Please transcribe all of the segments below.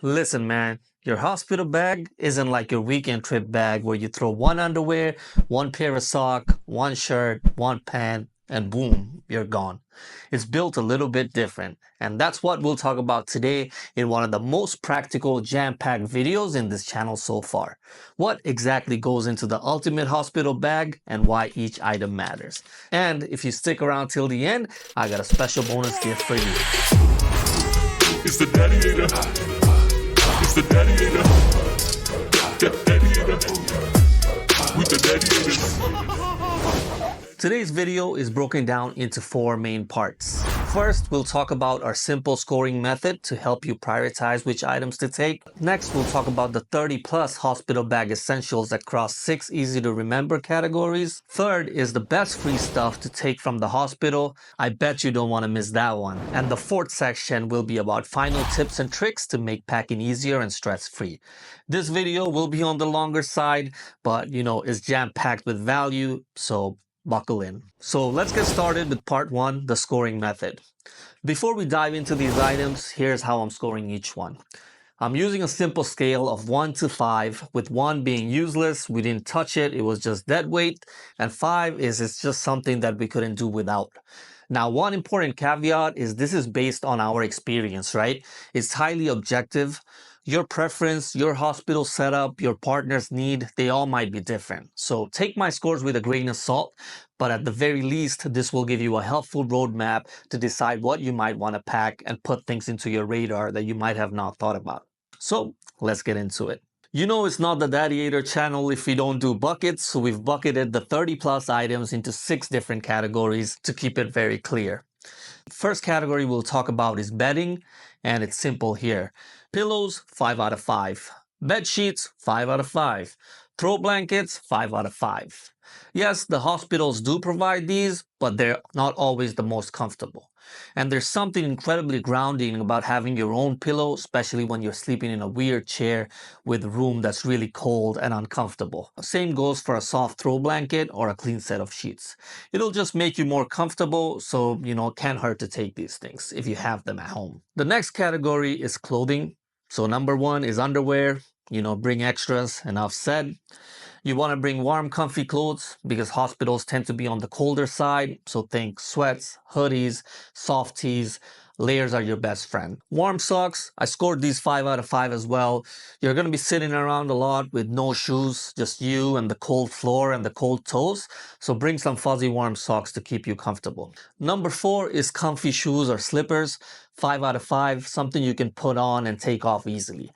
Listen, man, your hospital bag isn't like your weekend trip bag where you throw one underwear, one pair of sock, one shirt, one pant, and boom, you're gone. It's built a little bit different, and that's what we'll talk about today in one of the most practical, jam-packed videos in this channel so far. What exactly goes into the ultimate hospital bag and why each item matters. And if you stick around till the end, I got a special bonus gift for you. It's the Dadiator. It's the Dadiator. Dadiator. With the Dadiators. Today's video is broken down into four main parts. First, we'll talk about our simple scoring method to help you prioritize which items to take. Next, we'll talk about the 30 plus hospital bag essentials across 6 easy to remember categories. Third is the best free stuff to take from the hospital. I bet you don't want to miss that one. And the fourth section will be about final tips and tricks to make packing easier and stress-free. This video will be on the longer side, but it's jam-packed with value, so buckle in. So let's get started with part one, the scoring method. Before we dive into these items, here's how I'm scoring each one. I'm using a simple scale of 1 to 5, with 1 being useless, we didn't touch it, it was just dead weight, and 5 is it's just something that we couldn't do without. Now, one important caveat is this is based on our experience, right? It's highly objective. Your preference, your hospital setup, your partner's need, they all might be different. So take my scores with a grain of salt, but at the very least, this will give you a helpful roadmap to decide what you might want to pack and put things into your radar that you might have not thought about. So let's get into it. You know it's not the Dadiator channel if we don't do buckets, so we've bucketed the 30 plus items into 6 different categories to keep it very clear. First category we'll talk about is bedding, and it's simple here. Pillows, 5 out of 5. Bed sheets, 5 out of 5. Throw blankets, 5 out of 5. Yes, the hospitals do provide these, but they're not always the most comfortable. And there's something incredibly grounding about having your own pillow, especially when you're sleeping in a weird chair with a room that's really cold and uncomfortable. Same goes for a soft throw blanket or a clean set of sheets. It'll just make you more comfortable, so it can't hurt to take these things if you have them at home. The next category is clothing. So number 1 is underwear. Bring extras, enough said. You want to bring warm, comfy clothes because hospitals tend to be on the colder side. So think sweats, hoodies, soft tees. Layers are your best friend. Warm socks, I scored these 5 out of 5 as well. You're going to be sitting around a lot with no shoes, just you and the cold floor and the cold toes. So bring some fuzzy warm socks to keep you comfortable. Number 4 is comfy shoes or slippers. 5 out of 5, something you can put on and take off easily.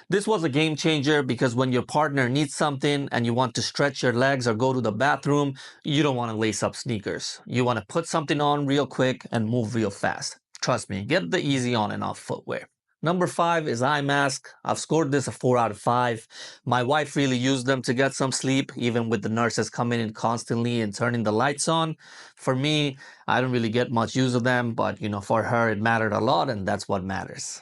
This was a game changer because when your partner needs something and you want to stretch your legs or go to the bathroom, you don't want to lace up sneakers. You want to put something on real quick and move real fast. Trust me, get the easy on and off footwear. Number 5 is eye mask. I've scored this a 4 out of 5. My wife really used them to get some sleep, even with the nurses coming in constantly and turning the lights on. For me, I don't really get much use of them, but for her it mattered a lot, and that's what matters.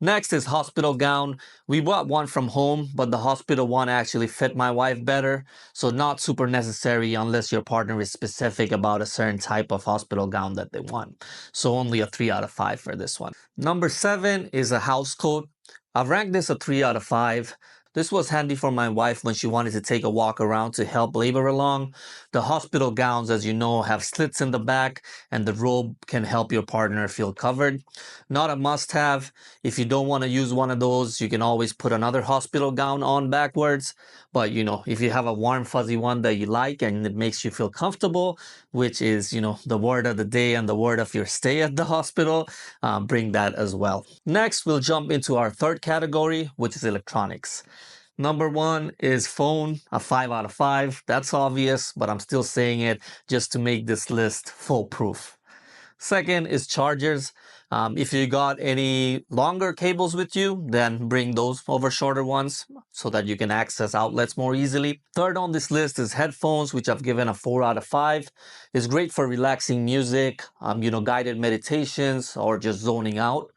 Next is hospital gown. We bought one from home, but the hospital one actually fit my wife better. So not super necessary unless your partner is specific about a certain type of hospital gown that they want. So only a 3 out of 5 for this one. Number 7 is a house coat. I've ranked this a 3 out of 5. This was handy for my wife when she wanted to take a walk around to help labor along. The hospital gowns, as you know, have slits in the back, and the robe can help your partner feel covered. Not a must-have. If you don't want to use one of those, you can always put another hospital gown on backwards. But, if you have a warm, fuzzy one that you like and it makes you feel comfortable, which is, the word of the day and the word of your stay at the hospital, bring that as well. Next, we'll jump into our third category, which is electronics. Number 1 is phone, a 5 out of 5. That's obvious, but I'm still saying it just to make this list foolproof. Second is chargers. If you got any longer cables with you, then bring those over shorter ones so that you can access outlets more easily. Third on this list is headphones, which I've given a 4 out of 5. It's great for relaxing music, guided meditations, or just zoning out.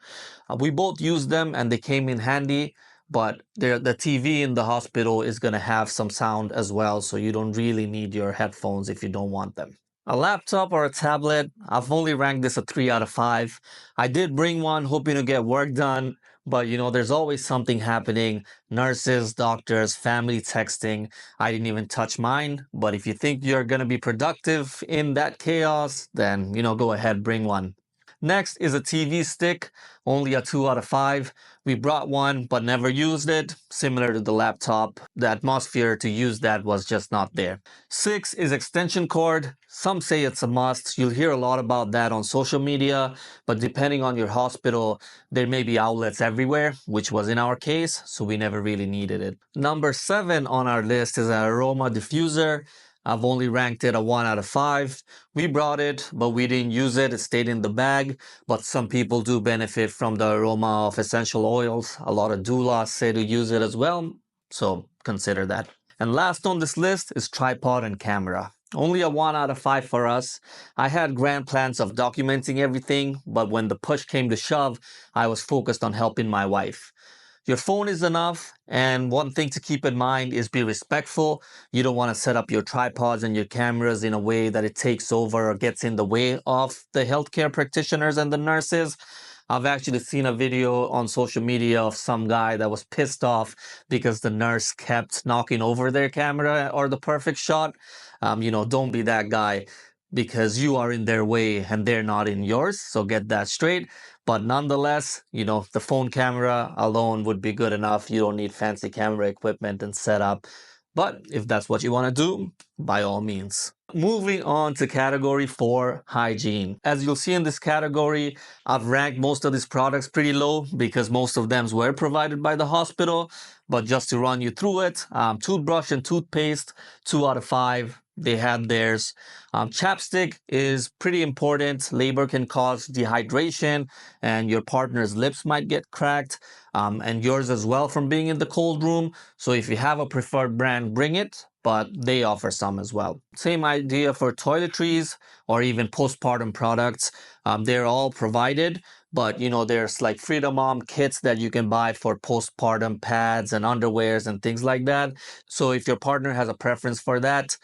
We both used them and they came in handy. But the TV in the hospital is going to have some sound as well, so you don't really need your headphones if you don't want them. A laptop or a tablet, I've only ranked this a 3 out of 5. I did bring one hoping to get work done, But there's always something happening. Nurses, doctors, family texting. I didn't even touch mine. But if you think you're going to be productive in that chaos, then, go ahead, bring one. Next is a TV stick, only a 2 out of 5. We brought one but never used it. Similar to the laptop, the atmosphere to use that was just not there. 6 is extension cord. Some say it's a must. You'll hear a lot about that on social media, but depending on your hospital, there may be outlets everywhere, which was in our case, so we never really needed it. Number 7 on our list is an aroma diffuser. I've only ranked it a 1 out of 5. We brought it, but we didn't use it. It stayed in the bag. But some people do benefit from the aroma of essential oils. A lot of doulas say to use it as well. So consider that. And last on this list is tripod and camera. Only a 1 out of 5 for us. I had grand plans of documenting everything, but when the push came to shove, I was focused on helping my wife. Your phone is enough, and one thing to keep in mind is be respectful. You don't want to set up your tripods and your cameras in a way that it takes over or gets in the way of the healthcare practitioners and the nurses. I've actually seen a video on social media of some guy that was pissed off because the nurse kept knocking over their camera or the perfect shot. Don't be that guy because you are in their way and they're not in yours. So get that straight. But nonetheless, the phone camera alone would be good enough. You don't need fancy camera equipment and setup. But if that's what you want to do, by all means. Moving on to category 4, hygiene. As you'll see in this category, I've ranked most of these products pretty low because most of them were provided by the hospital. But just to run you through it, toothbrush and toothpaste, 2 out of 5. They had theirs. Chapstick is pretty important. Labor can cause dehydration and your partner's lips might get cracked, and yours as well from being in the cold room. So if you have a preferred brand, bring it, but they offer some as well. Same idea for toiletries or even postpartum products. They're all provided, but there's like Freedom Mom kits that you can buy for postpartum pads and underwears and things like that. So if your partner has a preference for that,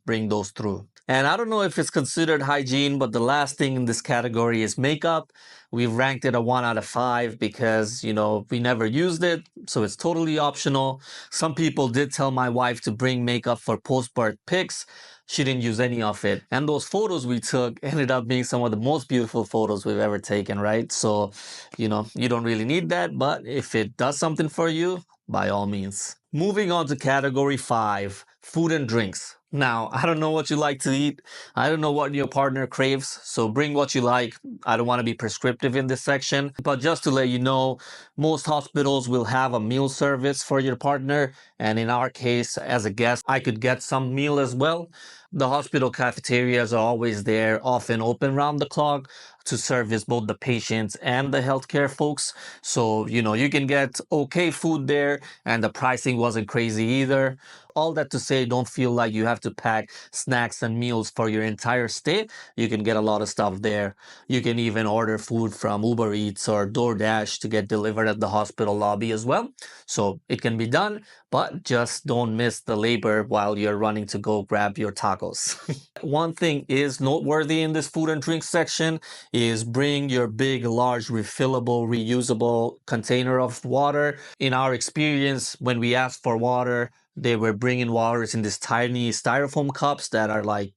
bring those through. And I don't know if it's considered hygiene, but the last thing in this category is makeup. We've ranked it a 1 out of 5 because, we never used it. So it's totally optional. Some people did tell my wife to bring makeup for post-birth pics. She didn't use any of it. And those photos we took ended up being some of the most beautiful photos we've ever taken, right? So, you don't really need that. But if it does something for you, by all means. Moving on to category 5, food and drinks. Now, I don't know what you like to eat. I don't know what your partner craves, so bring what you like. I don't want to be prescriptive in this section, but just to let you know, most hospitals will have a meal service for your partner, and in our case, as a guest, I could get some meal as well. The hospital cafeterias are always there, often open round the clock to service both the patients and the healthcare folks. So, you can get okay food there, and the pricing wasn't crazy either. All that to say, don't feel like you have to pack snacks and meals for your entire stay. You can get a lot of stuff there. You can even order food from Uber Eats or DoorDash to get delivered at the hospital lobby as well. So it can be done, but just don't miss the labor while you're running to go grab your tacos. One thing is noteworthy in this food and drink section is bring your big, large, refillable, reusable container of water. In our experience, when we asked for water, they were bringing waters in these tiny styrofoam cups that are like,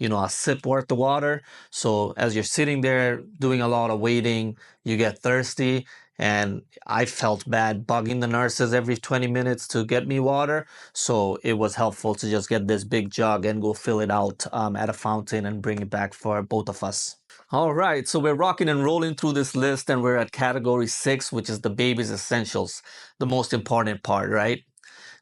a sip worth of water. So as you're sitting there doing a lot of waiting, you get thirsty. And I felt bad bugging the nurses every 20 minutes to get me water. So it was helpful to just get this big jug and go fill it out at a fountain and bring it back for both of us. All right, so we're rocking and rolling through this list and we're at category 6, which is the baby's essentials, the most important part, right?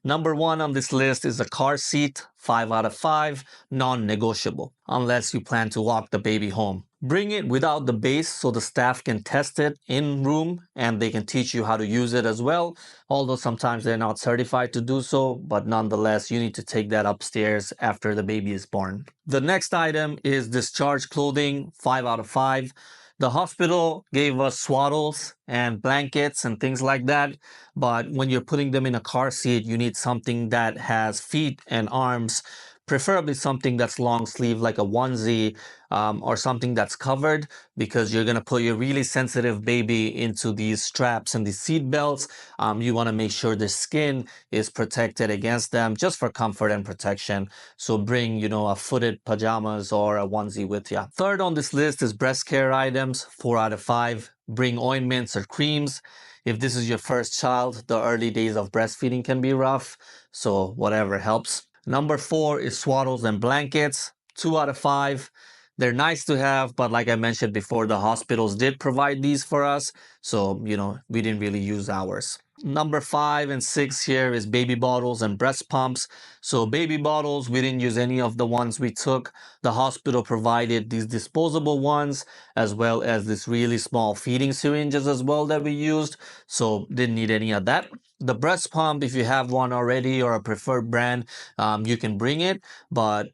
Number 1 on this list is a car seat, 5 out of 5, non-negotiable, unless you plan to walk the baby home. Bring it without the base so the staff can test it in room and they can teach you how to use it as well. Although sometimes they're not certified to do so, but nonetheless, you need to take that upstairs after the baby is born. The next item is discharge clothing, 5 out of 5. The hospital gave us swaddles and blankets and things like that. But when you're putting them in a car seat, you need something that has feet and arms preferably something that's long sleeve like a onesie, or something that's covered, because you're going to put your really sensitive baby into these straps and these seat belts. You want to make sure the skin is protected against them, just for comfort and protection. So bring, a footed pajamas or a onesie with you. Third on this list is breast care items, 4 out of 5. Bring ointments or creams. If this is your first child, the early days of breastfeeding can be rough, so whatever helps. Number 4 is swaddles and blankets, 2 out of 5. They're nice to have, but like I mentioned before, the hospitals did provide these for us, so, we didn't really use ours. Number 5 and 6 here is baby bottles and breast pumps. So baby bottles, we didn't use any of the ones we took. The hospital provided these disposable ones, as well as this really small feeding syringes as well that we used. So didn't need any of that. The breast pump, if you have one already or a preferred brand, you can bring it, but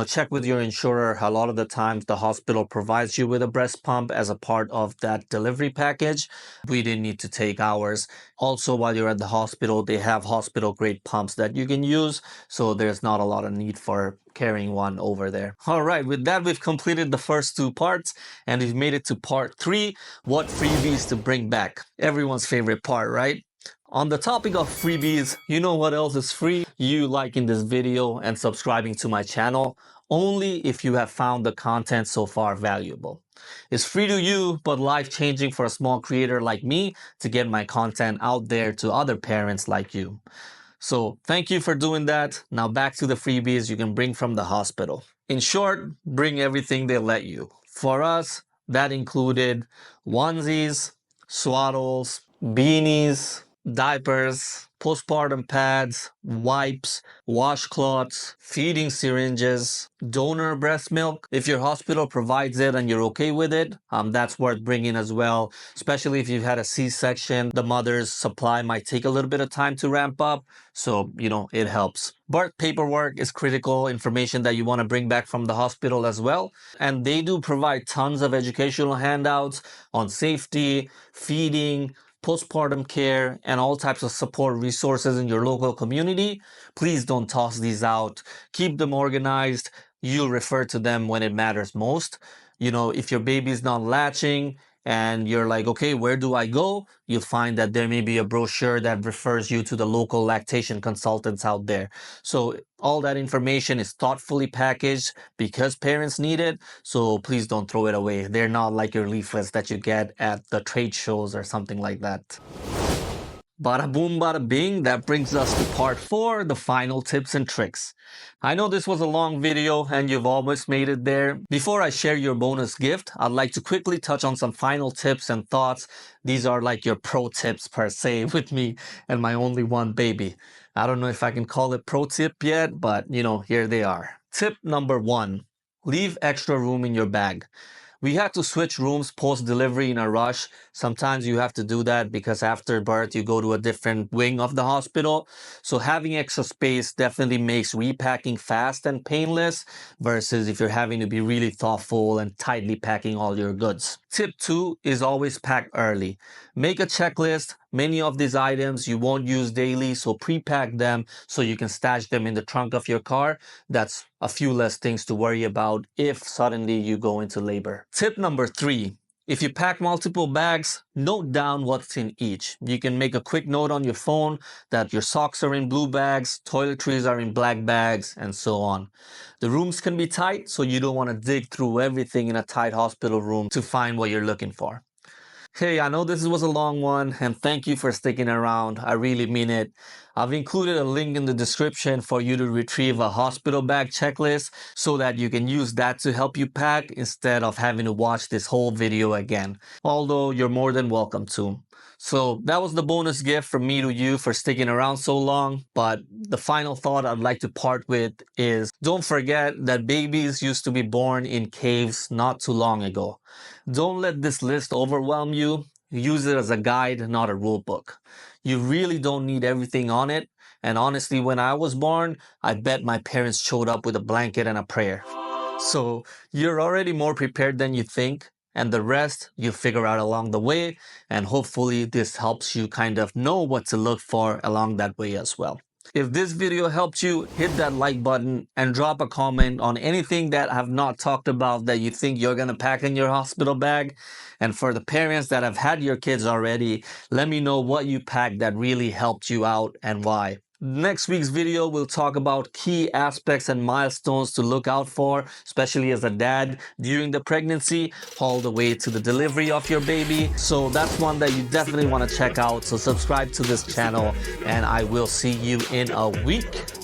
check with your insurer. A lot of the times the hospital provides you with a breast pump as a part of that delivery package. We didn't need to take ours. Also, while you're at the hospital, they have hospital grade pumps that you can use. So there's not a lot of need for carrying one over there. All right, with that, we've completed the first 2 parts and we've made it to part 3, what freebies to bring back. Everyone's favorite part, right? On the topic of freebies, you know what else is free? You liking this video and subscribing to my channel, only if you have found the content so far valuable. It's free to you, but life-changing for a small creator like me to get my content out there to other parents like you. So thank you for doing that. Now back to the freebies you can bring from the hospital. In short, bring everything they let you. For us, that included onesies, swaddles, beanies, diapers, postpartum pads, wipes, washcloths, feeding syringes, donor breast milk. If your hospital provides it and you're okay with it, that's worth bringing as well. Especially if you've had a C-section, the mother's supply might take a little bit of time to ramp up. So, it helps. Birth paperwork is critical information that you want to bring back from the hospital as well. And they do provide tons of educational handouts on safety, feeding, postpartum care, and all types of support resources in your local community. Please don't toss these out. Keep them organized. You'll refer to them when it matters most. If your baby's not latching and you're like, okay, where do I go? You'll find that there may be a brochure that refers you to the local lactation consultants out there. So all that information is thoughtfully packaged because parents need it. So please don't throw it away. They're not like your leaflets that you get at the trade shows or something like that. Bada boom, bada bing, that brings us to part 4, the final tips and tricks. I know this was a long video and you've almost made it there. Before I share your bonus gift, I'd like to quickly touch on some final tips and thoughts. These are like your pro tips per se with me and my only one baby. I don't know if I can call it pro tip yet, but here they are. Tip number 1, leave extra room in your bag. We had to switch rooms post-delivery in a rush. Sometimes you have to do that because after birth, you go to a different wing of the hospital. So having extra space definitely makes repacking fast and painless versus if you're having to be really thoughtful and tightly packing all your goods. Tip 2 is always pack early. Make a checklist. Many of these items you won't use daily, so pre-pack them so you can stash them in the trunk of your car. That's a few less things to worry about if suddenly you go into labor. Tip number 3. If you pack multiple bags, note down what's in each. You can make a quick note on your phone that your socks are in blue bags, toiletries are in black bags, and so on. The rooms can be tight, so you don't want to dig through everything in a tight hospital room to find what you're looking for. Hey, I know this was a long one, and thank you for sticking around. I really mean it. I've included a link in the description for you to retrieve a hospital bag checklist so that you can use that to help you pack instead of having to watch this whole video again. Although you're more than welcome to. So that was the bonus gift from me to you for sticking around so long. But the final thought I'd like to part with is don't forget that babies used to be born in caves not too long ago. Don't let this list overwhelm you. Use it as a guide, not a rule book. You really don't need everything on it. And honestly, when I was born, I bet my parents showed up with a blanket and a prayer. So you're already more prepared than you think. And the rest you figure out along the way. And hopefully this helps you kind of know what to look for along that way as well. If this video helped you, hit that like button and drop a comment on anything that I have not talked about that you think you're going to pack in your hospital bag. And for the parents that have had your kids already, let me know what you packed that really helped you out and why. Next week's video, we'll talk about key aspects and milestones to look out for, especially as a dad during the pregnancy, all the way to the delivery of your baby. So that's one that you definitely want to check out. So subscribe to this channel, and I will see you in a week.